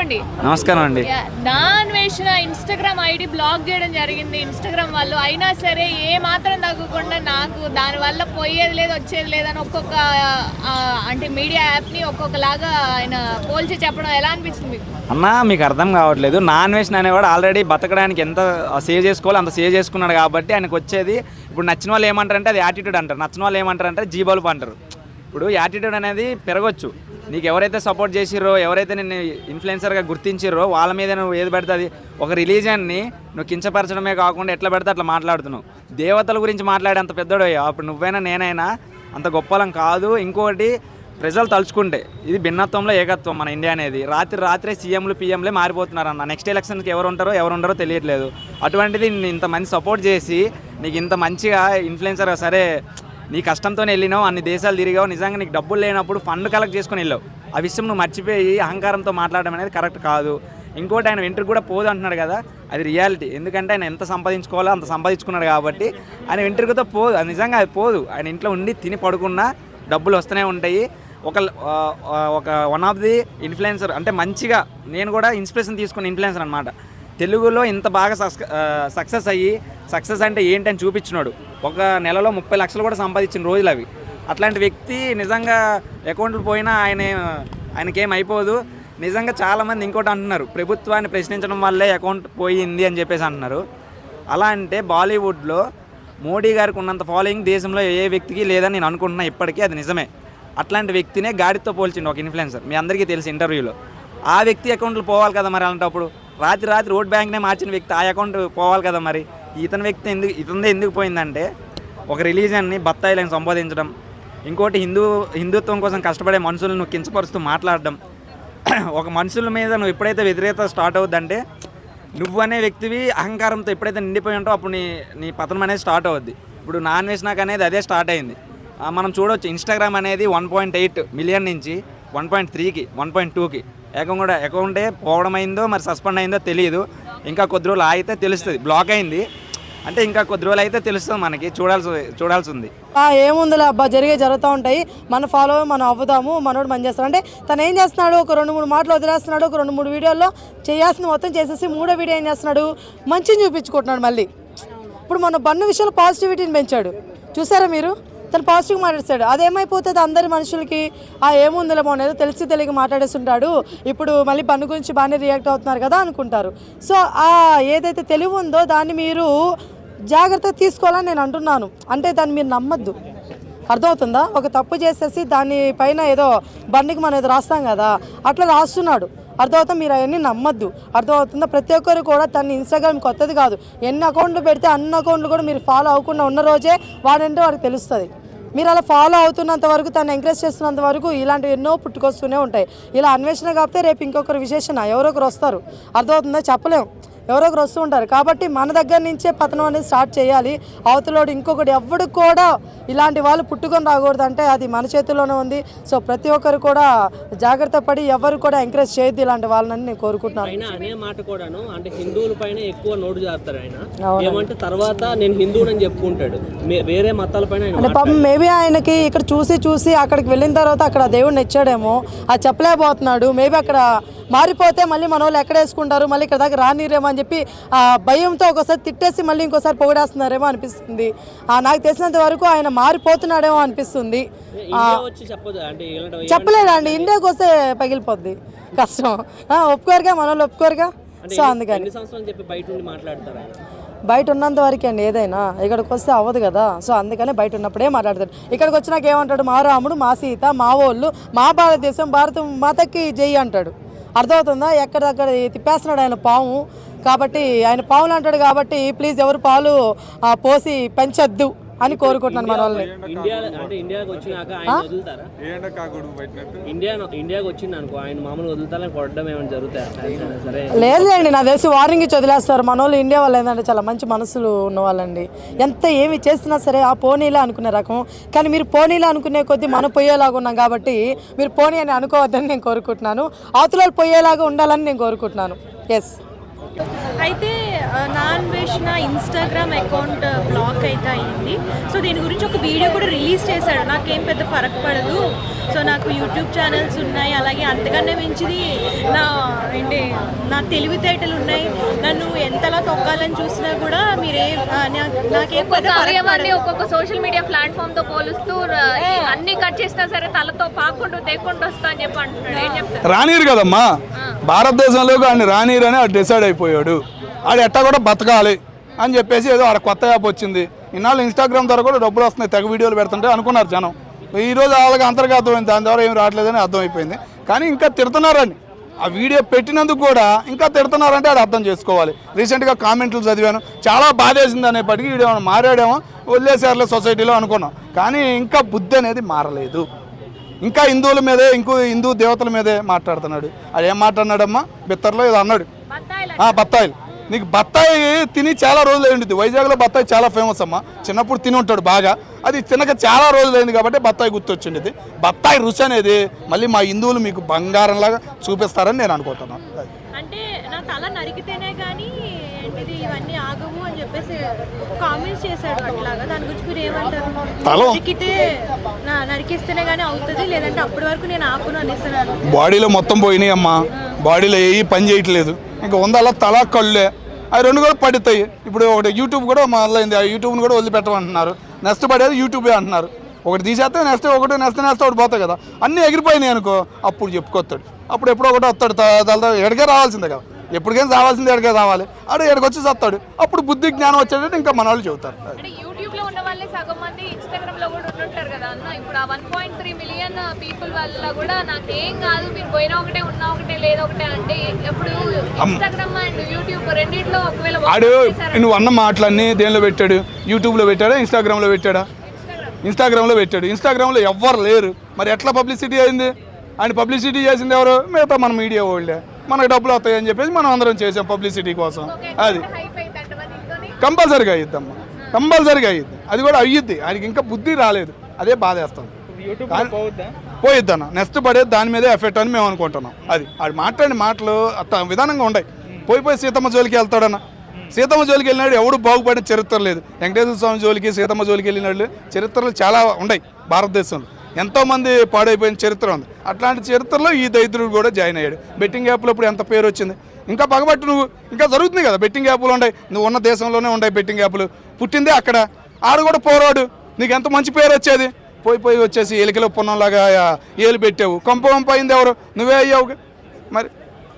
అండి. నమస్కారం అండి. నాన్ వేసిన ఇన్స్టాగ్రామ్ ఐడి బ్లాక్ చేయడం జరిగింది ఇన్స్టాగ్రామ్ వాళ్ళు. అయినా సరే ఏ మాత్రం తగ్గకుండా నాకు దానివల్ల పోయేది లేదు వచ్చేది లేదని ఒక్కొక్క అంటే మీడియా యాప్ని ఒక్కొక్కలాగా ఆయన పోల్చి చెప్పడం ఎలా అనిపిస్తుంది? అన్నా మీకు అర్థం కావట్లేదు. నాన్ వేషన్ అనేవాడు ఆల్రెడీ బతకడానికి ఎంత సేవ్ చేసుకోవాలో అంత సేవ్ చేసుకున్నాడు కాబట్టి ఆయనకు వచ్చేది. ఇప్పుడు నచ్చిన వాళ్ళు ఏమంటారంటే అది యాటిట్యూడ్ అంటారు, నచ్చిన వాళ్ళు ఏమంటారంటే జీబల్బ్ అంటారు. ఇప్పుడు యాటిట్యూడ్ అనేది పెరగచ్చు. నీకు ఎవరైతే సపోర్ట్ చేసిర్రో, ఎవరైతే నిన్ను ఇన్ఫ్లుయెన్సర్గా గుర్తించిర్రో వాళ్ళ మీద నువ్వు ఏది పెడితే అది ఒక రిలీజియన్ని నువ్వు కించపరచడమే కాకుండా ఎట్లా పెడితే అట్లా మాట్లాడుతున్నావు. దేవతల గురించి మాట్లాడేంత పెద్దోడు అప్పుడు నువ్వైనా నేనైనా అంత గొప్పలం కాదు. ఇంకోటి ప్రజలు తలుచుకుంటే ఇది భిన్నత్వంలో ఏకత్వం మన ఇండియా అనేది. రాత్రే సీఎంలు పిఎంలే మారిపోతున్నారు అన్న. నెక్స్ట్ ఎలక్షన్కి ఎవరు ఉండరో తెలియట్లేదు. అటువంటిది ఇంత మంది సపోర్ట్ చేసి నీకు ఇంత మంచిగా ఇన్ఫ్లుయెన్సర్ సరే నీ కష్టంతోనే వెళ్ళినావు, అన్ని దేశాలు తిరిగావు, నిజంగా నీకు డబ్బులు లేనప్పుడు ఫండ్ కలెక్ట్ చేసుకుని వెళ్ళావు. ఆ విషయం నువ్వు మర్చిపోయి అహంకారంతో మాట్లాడడం అనేది కరెక్ట్ కాదు. ఇంకోటి ఆయన వెంట్రుకు కూడా పోదు అంటున్నాడు కదా, అది రియాలిటీ. ఎందుకంటే ఆయన ఎంత సంపాదించుకోవాలో అంత సంపాదించుకున్నాడు కాబట్టి ఆయన వెంట్రుకతో పోదు. అది నిజంగా అది పోదు. ఆయన ఇంట్లో ఉండి తిని పడుకున్నా డబ్బులు వస్తూనే ఉంటాయి. ఒక వన్ ఆఫ్ ది ఇన్ఫ్లుయెన్సర్ అంటే మంచిగా నేను కూడా ఇన్స్పిరేషన్ తీసుకున్న ఇన్ఫ్లుయెన్సర్ అనమాట. తెలుగులో ఇంత బాగా సక్సెస్ అంటే ఏంటని చూపించినాడు. ఒక నెలలో 30 లక్షలు కూడా సంపాదించిన రోజులు అవి. అట్లాంటి వ్యక్తి నిజంగా అకౌంట్లు పోయినా ఆయనకేం అయిపోదు. నిజంగా చాలామంది ఇంకోటి అంటున్నారు, ప్రభుత్వాన్ని ప్రశ్నించడం వల్లే అకౌంట్ పోయింది అని చెప్పేసి అంటున్నారు. అలా అంటే బాలీవుడ్లో మోడీ గారికి ఉన్నంత ఫాలోయింగ్ దేశంలో ఏ వ్యక్తికి లేదని నేను అనుకుంటున్నా. ఇప్పటికీ అది నిజమే. అట్లాంటి వ్యక్తినే గాడితో పోల్చిండు ఒక ఇన్ఫ్లుయెన్సర్. మీ అందరికీ తెలిసి ఇంటర్వ్యూలో ఆ వ్యక్తి అకౌంట్లు పోవాలి కదా మరి. అలాంటప్పుడు రాత్రి ఓట్ బ్యాంక్నే మార్చిన వ్యక్తి ఆ అకౌంట్ పోవాలి కదా మరి. ఇతనిదే ఎందుకు పోయిందంటే ఒక రిలీజన్ని బత్తాయిలను సంబోధించడం, ఇంకోటి హిందుత్వం కోసం కష్టపడే మనుషులను నువ్వు కించపరుస్తూ మాట్లాడడం. ఒక మనుషుల మీద నువ్వు ఎప్పుడైతే వ్యతిరేకత స్టార్ట్ అవుద్దంటే నువ్వు అనే వ్యక్తివి అహంకారంతో ఎప్పుడైతే నిండిపోయి ఉంటావు అప్పుడు నీ పతనం అనేది స్టార్ట్ అవుద్ది. ఇప్పుడు నాన్ వేసినాక అనేది అదే స్టార్ట్ అయింది. మనం చూడవచ్చు ఇన్స్టాగ్రామ్ అనేది 1.8 మిలియన్ నుంచి 1.3కి 1.2కి కూడా అకౌంటే పోవడం అయిందో మరి సస్పెండ్ అయిందో తెలియదు. ఇంకా కొద్ది రోజులు అయితే తెలుస్తుంది. బ్లాక్ అయింది అంటే ఇంకా కొద్ది రోజులు అయితే తెలుస్తుంది మనకి. చూడాల్సి ఉంది. ఏముందిలే అబ్బా, జరుగుతూ ఉంటాయి. మన ఫాలో మనం అవ్వుతాము, మనోడు మంచి చేస్తాడు అంటే తను ఏం చేస్తున్నాడు, ఒక 2-3 మాటలు వదిలేస్తున్నాడు. ఒక 2-3 వీడియోల్లో చేయాల్సింది మొత్తం చేసేసి 3వ వీడియో ఏం చేస్తున్నాడు, మంచిని చూపించుకుంటున్నాడు. మళ్ళీ ఇప్పుడు మన బన్ను విషయంలో పాజిటివిటీని పెంచాడు. చూసారా మీరు, తను పాజిటివ్గా మాట్లాడేస్తాడు. అదేమైపోతుంది అందరి మనుషులకి ఏముందిలే అనేది తెలియక మాట్లాడేస్తుంటాడు. ఇప్పుడు మళ్ళీ బన్ను గురించి బాగానే రియాక్ట్ అవుతున్నారు కదా అనుకుంటారు. సో ఏదైతే తెలివి ఉందో దాన్ని మీరు జాగ్రత్తగా తీసుకోవాలని నేను అంటున్నాను. అంటే దాన్ని మీరు నమ్మద్దు. అర్థమవుతుందా? ఒక తప్పు చేసేసి దానిపైన ఏదో బండికి మనం ఏదో రాస్తాం కదా, అట్లా రాస్తున్నాడు. అర్థమవుతుంది. మీరు అవన్నీ నమ్మద్దు. అర్థమవుతుందా? ప్రతి ఒక్కరు కూడా తన ఇన్స్టాగ్రామ్ కొత్తది కాదు. ఎన్ని అకౌంట్లు పెడితే అన్ని అకౌంట్లు కూడా మీరు ఫాలో అవ్వకుండా ఉన్న రోజే వాడంటే వాడికి తెలుస్తుంది. మీరు అలా ఫాలో అవుతున్నంత వరకు, తను ఎంకరేజ్ చేస్తున్నంత వరకు ఇలాంటివి ఎన్నో పుట్టుకొస్తూనే ఉంటాయి. ఇలా అన్వేషణ కాకపోతే రేపు ఇంకొకరు విశేషణ ఎవరో ఒకరు వస్తారు. అర్థమవుతుందా? చెప్పలేము, ఎవరో ఒకరు వస్తూ ఉంటారు. కాబట్టి మన దగ్గర నుంచే పతనం అనేది స్టార్ట్ చేయాలి. అవతలోడు ఇంకొకటి ఎవడు కూడా ఇలాంటి వాళ్ళు పుట్టుకొని రాకూడదు అంటే అది మన చేతుల్లోనే ఉంది. సో ప్రతి ఒక్కరు కూడా జాగ్రత్త పడి ఎవరు కూడా ఎంకరేజ్ చేయొద్దు ఇలాంటి వాళ్ళని నేను కోరుకుంటున్నాను. అనే మాట కూడాను అంటే హిందువుల పైన ఎక్కువ నోటు చేస్తారు ఆయన. ఏమంటే తర్వాత నేను హిందువుని చెప్పుకుంటాడు, వేరే మతాల పైన అంటే పాపం మేబీ ఆయనకి ఇక్కడ చూసి అక్కడికి వెళ్ళిన తర్వాత అక్కడ దేవుడిని ఇచ్చాడేమో, అది చెప్పలేకపోతున్నాడు. మేబీ అక్కడ మారిపోతే మళ్ళీ మన వాళ్ళు ఎక్కడ వేసుకుంటారు, మళ్ళీ ఇక్కడ దాకా రానిరేమో అని చెప్పి భయంతో ఒకసారి తిట్టేసి మళ్ళీ ఇంకోసారి పొగిడేస్తున్నారేమో అనిపిస్తుంది. నాకు తెలిసినంత వరకు ఆయన మారిపోతున్నాడేమో అనిపిస్తుంది. చెప్పలేదండి, ఇండియాకి వస్తే పగిలిపోద్ది, కష్టం. ఒప్పుకోరుగా, మన వాళ్ళు ఒప్పుకోరుగా. సో అందుకని బయట ఉన్నంత వరకు అండి ఏదైనా, ఇక్కడికి వస్తే అవ్వదు కదా. సో అందుకనే బయట ఉన్నప్పుడే మాట్లాడతాడు. ఇక్కడికి వచ్చినాక ఏమంటాడు, మా రాముడు, మా సీత, మా వాళ్ళు, మా భారతదేశం, భారత మాతకి జై అంటాడు. అర్థమవుతుందా? ఎక్కడక్కడ తిప్పేస్తున్నాడు ఆయన పాము. కాబట్టి ఆయన పావులు అంటాడు కాబట్టి ప్లీజ్ ఎవరు పాలు పోసి పెంచొద్దు అని కోరుకుంటున్నాను మన వాళ్ళని. ఇండియాకి వచ్చినాక ఆయన వదులుతారా? ఇండియాకి వచ్చింది అనుకో ఆయన మామూలు వదులుతారని కొట్టడం ఏమైనా జరుగుతాయి? లేదులేండి, నాకు తెలిసి వార్నింగ్ ఇచ్చి వదిలేస్తారు. మన వాళ్ళు ఇండియా వాళ్ళు ఏంటంటే చాలా మంచి మనసులు ఉన్నవాళ్ళండి. ఎంత ఏమి చేసినా సరే ఆ పోనీలా అనుకునే రకం. కానీ మీరు పోనీలా అనుకునే కొద్దీ మనం పోయేలాగా ఉన్నాం కాబట్టి మీరు పోనీ అని అనుకోవద్దని నేను కోరుకుంటున్నాను. అవతల పోయేలాగా ఉండాలని నేను కోరుకుంటున్నాను. ఎస్. అయితే నాన్ వేసిన ఇన్స్టాగ్రామ్ అకౌంట్ బ్లాక్ అయితే అయింది. సో దీని గురించి ఒక వీడియో కూడా రిలీజ్ చేశాడు. నాకేం పెద్ద ఫరక్ పడదు, సో నాకు యూట్యూబ్ ఛానల్స్ ఉన్నాయి, అలాగే అంతకన్నా మించిది నా అంటే నా తెలివితేటలు ఉన్నాయి, నన్ను ఎంతలా తొక్కాలని చూసినా కూడా నాకేం అవయవాన్ని ఒక్కొక్క సోషల్ మీడియా ప్లాట్ఫామ్ తో పోలుస్తూ అన్ని కట్ చేసినా సరే తలతో పాకుంటూ తెక్కుంటూ వస్తా అని చెప్పి అంటున్నాడు. ఏం చెప్తారు? రానీరు కదమ్మా, భారతదేశంలోకి ఆయన రానీరు అని డిసైడ్ అయిపోయాడు. ఆడు ఎట్టా కూడా బతకాలి అని చెప్పేసి ఏదో ఆడ కొత్త యాప్ వచ్చింది. ఇన్నాళ్ళు ఇన్స్టాగ్రామ్ ద్వారా కూడా డబ్బులు వస్తున్నాయి, తెగ వీడియోలు పెడుతుంటే అనుకున్నారు జనం. ఈరోజు వాళ్ళకి అంతర్గతమైంది, దాని ద్వారా ఏం రావట్లేదని అర్థమైపోయింది. కానీ ఇంకా తిడుతున్నారని ఆ వీడియో పెట్టినందుకు కూడా ఇంకా తిడుతున్నారంటే అది అర్థం చేసుకోవాలి. రీసెంట్గా కామెంట్లు చదివాను, చాలా బాధేసింది అనేప్పటికీ వీడియో మారాడేమో వదిలేసారులే సొసైటీలో అనుకున్నాం. కానీ ఇంకా బుద్ధి అనేది మారలేదు. ఇంకా హిందువుల మీదే, హిందూ దేవతల మీదే మాట్లాడుతున్నాడు. అది ఏం మాట్లాడినాడమ్మా, బిత్తర్లో ఏదో అన్నాడు, బత్తాయిలు. నీకు బత్తాయి తిని చాలా రోజులు అయింది. వైజాగ్లో బత్తాయి చాలా ఫేమస్ అమ్మా, చిన్నప్పుడు తిని ఉంటాడు బాగా. అది తినక చాలా రోజులు అయింది కాబట్టి బత్తాయి గుర్తొచ్చింది. బత్తాయి రుచి అనేది మళ్ళీ మా హిందువులు మీకు బంగారంలాగా చూపిస్తారని నేను అనుకుంటున్నాను. అంటే నా తల నరికితేనే కానీ ఏంటిది ఇవన్నీ ఆగవు అని చెప్పేసి కామెంట్స్ చేశాడు అట్లాగా. దాని గురించి మీరు ఏమంటారు? నరికితే నరికిస్తేనే కానీ అవుతుంది, లేదంటే అప్పటి వరకు నేను ఆపును అనేస్తున్నాను. బాడీలో మొత్తం పోయినాయి అమ్మా, బాడీలో ఏ పని చేయట్లేదు. ఇంకా ఉందల్లా తల కళ్ళే, అవి రెండు కూడా పడుతాయి. ఇప్పుడు ఒకటి యూట్యూబ్ కూడా మొదలైంది, ఆ యూట్యూబ్ని కూడా వదిలిపెట్టమంటున్నారు. నెక్స్ట్ పడేది యూట్యూబే అంటున్నారు. ఒకటి తీసేస్తే నెక్స్ట్ ఒకటి పోతాయి కదా. అన్నీ ఎగిరిపోయినాయి అనుకో, అప్పుడు చెప్పుకొస్తాడు. అప్పుడు ఎప్పుడో ఒకటి వస్తాడు, దాని ఎడకే రావాల్సిందే కదా, ఎప్పటికైనా రావాల్సిందే, ఎడకే రావాలి. ఆడు ఎడకొచ్చి వస్తాడు. అప్పుడు బుద్ధి జ్ఞానం వచ్చేటట్టు ఇంకా మన వాళ్ళు చెబుతారు. యూట్యూబ్ లో ఉన్న వాళ్ళే సగం మంది ఇన్స్టాగ్రామ్ లో కూడా ఉంటుంటారు కదా అన్న. ఇప్పుడు ఆ 1.3 మిలియన్ పీపుల్ వల్ల కూడా నాకేం కాదు, మీరు పోయినా ఒకటే ఉన్నా ఒకటే లేదా ఒకటే అంటే ఇప్పుడు ఇన్స్టాగ్రామ్ అండ్ యూట్యూబ్ రెండింటిలో ఒకవేళ ఆడు నువ్వు అన్న మాటలన్నీ దేనిలో పెట్టాడు? యూట్యూబ్లో పెట్టాడా, ఇన్స్టాగ్రామ్లో పెట్టాడా? ఇన్స్టాగ్రామ్లో పెట్టాడు. ఇన్స్టాగ్రామ్లో ఎవ్వరు లేరు, మరి ఎట్లా పబ్లిసిటీ అయింది? ఆయన పబ్లిసిటీ చేసింది ఎవరు? మిగతా మన మీడియా వాళ్ళే. మనకు డబ్బులు వస్తాయని చెప్పేసి మనం అందరం చేసాం పబ్లిసిటీ కోసం. అది కంపల్సరీగా అయ్యిద్దమ్మా, కంపల్సరీగా అయ్యిద్ది. అది కూడా అయ్యిద్ది. ఆయనకి ఇంకా బుద్ధి రాలేదు, అదే బాధేస్తుంది. పోయిద్దన్న నెక్స్ట్ పడేది దాని మీదే ఎఫెక్ట్ అని మేము అనుకుంటున్నాం. అది ఆడు మాట్లాడిన మాటలు అట్లా విధానంగా ఉన్నాయి. పోయి సీతమ్మ జోలికి వెళ్తాడన్న, సీతమ్మ జోలికి వెళ్ళినాడు ఎవడు బాగుపడిన చరిత్ర లేదు. వెంకటేశ్వర స్వామి జోలికి, సీతమ్మ జోలికి వెళ్ళినాడు చరిత్రలు చాలా ఉన్నాయి భారతదేశంలో. ఎంతోమంది పాడైపోయిన చరిత్ర ఉంది. అట్లాంటి చరిత్రలో ఈ దరిద్రుడు కూడా జాయిన్ అయ్యాడు. బెట్టింగ్ యాప్లో ఇప్పుడు ఎంత పేరు వచ్చింది. ఇంకా పగబట్టి నువ్వు ఇంకా జరుగుతుంది కదా, బెట్టింగ్ యాప్లు ఉన్నాయి. నువ్వు ఉన్న దేశంలోనే ఉన్నాయి బెట్టింగ్ యాప్లు. పుట్టిందే అక్కడ, ఆడు కూడా పోరాడు. నీకు ఎంత మంచి పేరు వచ్చేది. పోయి వచ్చేసి ఎలికలో పున్నంలాగా ఏలు పెట్టావు. కొంప అయింది ఎవరు? నువ్వే అయ్యావు. మరి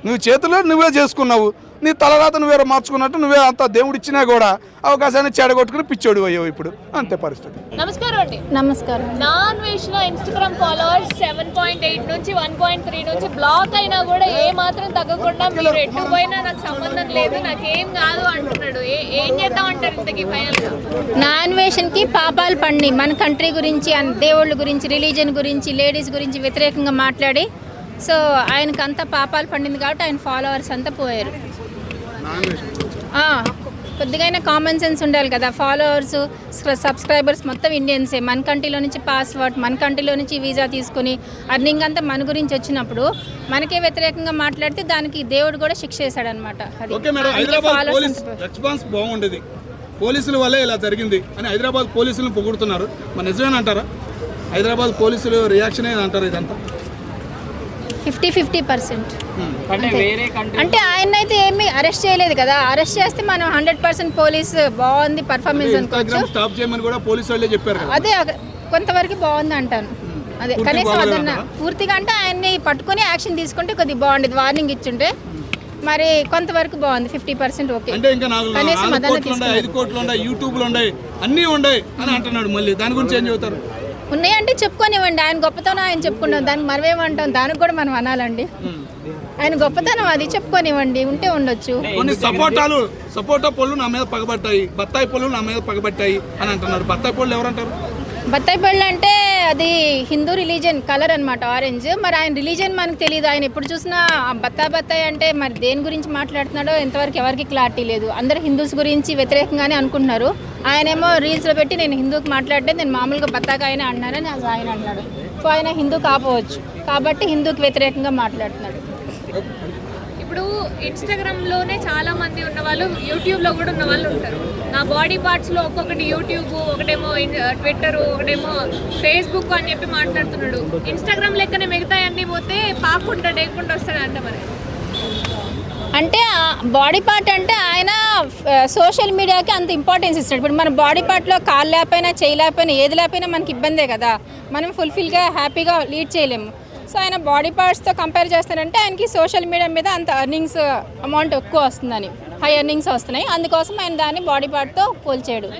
నువ్వు చేతుల్లో నువ్వే చేసుకున్నావు. నీ తలరాత నువ్వే మార్చుకున్నట్టు నువ్వే అంత దేవుడు ఇచ్చినా కూడా అవకాశాన్ని చెడగొట్టుకుని పిచ్చోడు అయ్యావు ఇప్పుడు. అంతే పరిస్థితి. నమస్కారం అండి. నమస్కారం. నాన్ వేసిన ఇన్స్టాగ్రామ్ ఫాలోవర్స్ 7.8 నుంచి 1.3 నుంచి బ్లాక్ అయినా కూడా ఏ మాత్రం తగ్గకుండా మీరు ఎటు పోయినా నాకు సంబంధం లేదు, నాకేం కాదు అంటున్నాడు. ఏం చేద్దామంటారు ఇంతకీ ఫైనల్ గా? నాన్ వేషన్కి పాపాలు పండి మన కంట్రీ గురించి, దేవుళ్ళ గురించి, రిలీజన్ గురించి, లేడీస్ గురించి వ్యతిరేకంగా మాట్లాడి సో ఆయనకు అంతా పాపాలు పండింది కాబట్టి ఆయన ఫాలోవర్స్ అంతా పోయారు. కొద్దిగా కామన్ సెన్స్ ఉండాలి కదా. ఫాలోవర్స్, సబ్స్క్రైబర్స్ మొత్తం ఇండియన్సే. మన కంట్రీలో నుంచి పాస్వర్డ్, మన కంట్రీలో నుంచి వీసా తీసుకుని అర్నింగ్ అంతా మన గురించి వచ్చినప్పుడు మనకే వ్యతిరేకంగా మాట్లాడితే దానికి దేవుడు కూడా శిక్ష వేశాడు అనమాట. రెస్పాన్స్ బాగుండేది, పోలీసుల వల్లే ఇలా జరిగింది అని హైదరాబాద్ పోలీసులను పొగుడుతున్నారు. మన నిజమేనంటారా? హైదరాబాద్ పోలీసులు రియాక్షన్ ఏదంటారు ఇదంతా? 50-50%. అంటే ఆయన అయితే ఏమీ అరెస్ట్ చేయలేదు కదా. అరెస్ట్ చేస్తే మనం 100% పోలీస్ బాగుంది పర్ఫార్మెన్స్ అనుకోవచ్చు. స్టాప్ చేయమని కూడా పోలీసు వాళ్ళే చెప్పారు. అదే కొంతవరకు బాగుంది అంటాను. అదే కనీసం అదన్నా పూర్తిగా అంటే ఆయన్ని పట్టుకుని యాక్షన్ తీసుకుంటే కొద్దిగా బాగుండేది, వార్నింగ్ ఇచ్చుంటే. మరి కొంతవరకు బాగుంది, 50% ఓకే. కనీసం అదన్నా తీసుకుంటే యూట్యూబ్లో ఉన్నాయి, అన్నీ ఉన్నాయి అని అంటున్నాడు. మళ్ళీ దాని గురించి ఏం చెబుతారు? ఉన్నాయంటే చెప్పుకోనివ్వండి, ఆయన గొప్పతనం ఆయన చెప్పుకుంటాం, దానికి మనమేమంటాం, దానికి కూడా మనం అనాలండి. ఆయన గొప్పతనం అది చెప్పుకోనివ్వండి, ఉంటే ఉండొచ్చు. కొన్ని సపోటా పళ్ళు నా మీద పగబట్టాయి, బత్తాయి పళ్ళు నా మీద పగబట్టాయి అని అంటున్నారు. బత్తాయి పళ్ళు ఎవరంటారు? బత్తాయి పళ్ళు అంటే అది హిందూ రిలీజన్ కలర్ అనమాట, ఆరెంజ్. మరి ఆయన రిలీజన్ మనకు తెలియదు. ఆయన ఎప్పుడు చూసినా బత్తాయి అంటే మరి దేని గురించి మాట్లాడుతున్నాడో ఎంతవరకు ఎవరికి క్లారిటీ లేదు. అందరూ హిందూస్ గురించి వ్యతిరేకంగానే అనుకుంటున్నారు. ఆయనేమో రీల్స్లో పెట్టి నేను హిందూకి మాట్లాడితే నేను మామూలుగా బత్తాకాయనే అన్నానని ఆయన అన్నాడు. సో ఆయన హిందూ కాపోవచ్చు కాబట్టి హిందూకి వ్యతిరేకంగా మాట్లాడుతున్నాడు. ఇప్పుడు ఇన్స్టాగ్రామ్లోనే చాలా మంది ఉన్న వాళ్ళు, యూట్యూబ్లో కూడా ఉన్న వాళ్ళు ఉంటారు. నా బాడీ పార్ట్స్లో ఒక్కొక్కటి యూట్యూబ్, ఒకటేమో ట్విట్టర్, ఒకటేమో ఫేస్బుక్ అని చెప్పి మాట్లాడుతున్నాడు. ఇన్స్టాగ్రామ్ లెక్కనే మిగతా అన్నీ పోతే పాక్కుంటా డేక్కుంటూ వస్తాడు అంట. మరి అంటే బాడీ పార్ట్ అంటే ఆయన సోషల్ మీడియాకి అంత ఇంపార్టెన్స్ ఇస్తాడు. ఇప్పుడు మన బాడీ పార్ట్లో కాళ్ళు లేకపోయినా చేయి లేకపోయినా ఏది లేకపోయినా మనకి ఇబ్బందే కదా, మనం ఫుల్ఫిల్గా హ్యాపీగా లీడ్ చేయలేము. సో ఆయన బాడీ పార్ట్స్తో కంపేర్ చేస్తారంటే ఆయనకి సోషల్ మీడియా మీద అంత ఎర్నింగ్స్ అమౌంట్ ఎక్కువ వస్తుందని, హై ఎర్నింగ్స్ వస్తున్నాయి, అందుకోసం ఆయన దాన్ని బాడీ పార్ట్తో పోల్చాడు.